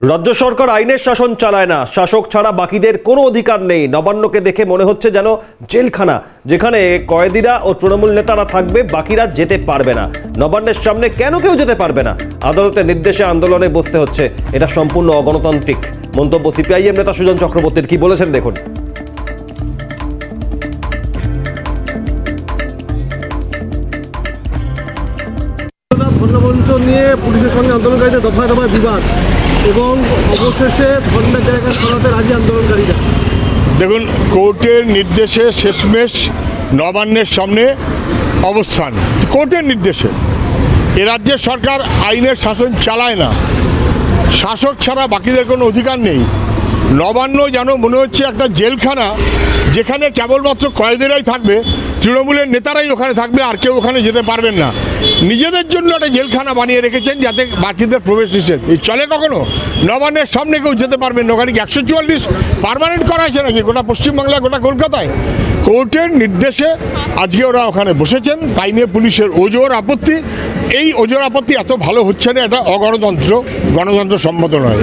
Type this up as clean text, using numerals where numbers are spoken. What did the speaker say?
রাজ্য সরকার আইনের শাসন চালায় না, শাসক ছাড়া বাকিদের কোনো অধিকার নেই। নবান্নকে দেখে মনে হচ্ছে যেন জেলখানা, যেখানে কয়েদিরা ও তৃণমূল নেতারা থাকবে, বাকিরা যেতে পারবে না। নবান্নের সামনে কেন কেউ যেতে পারবে না? আদালতের নির্দেশে আন্দোলনে বসতে হচ্ছে, এটা সম্পূর্ণ অগণতান্ত্রিক মন্তব্য সিপিআইএম নেতা সুজন চক্রবর্তীর। কি বলেছেন দেখুন। ধর্ণামঞ্চ নিয়ে পুলিশের সঙ্গে আন্দোলনকারীদের দফায় দফায় বিবাদ এবং অবশেষে ধর্মের জায়গা সরাতে রাজি আন্দোলনকারীরা। দেখুন, কোর্টের নির্দেশে শেষমেশ নবান্নের সামনে অবস্থান। কোর্টের নির্দেশে এ রাজ্যের সরকার আইনের শাসন চালায় না, শাসক ছাড়া বাকিদের কোনো অধিকার নেই। নবান্ন যেন মনে হচ্ছে একটা জেলখানা, যেখানে কেবলমাত্র কয়েদিরাই থাকবে, তৃণমূলের নেতারাই ওখানে থাকবে, আর কেউ ওখানে যেতে পারবেন না। নিজেদের জন্য একটা জেলখানা বানিয়ে রেখেছেন যাতে বাকিদের প্রবেশ নিষেধ। এই চলে কখনো? নবান্নের সামনে কেউ যেতে পারবেন না। ওখানে 144 পার্মানেন্ট করা আছে নাকি গোটা পশ্চিমবাংলায়, গোটা কলকাতায়? কোর্টের নির্দেশে আজকে ওরা ওখানে বসেছেন, তাই নিয়ে পুলিশের ওজোর আপত্তি। এই ওজোর আপত্তি এত ভালো হচ্ছে না, এটা অগণতন্ত্র, গণতন্ত্র সম্মত নয়।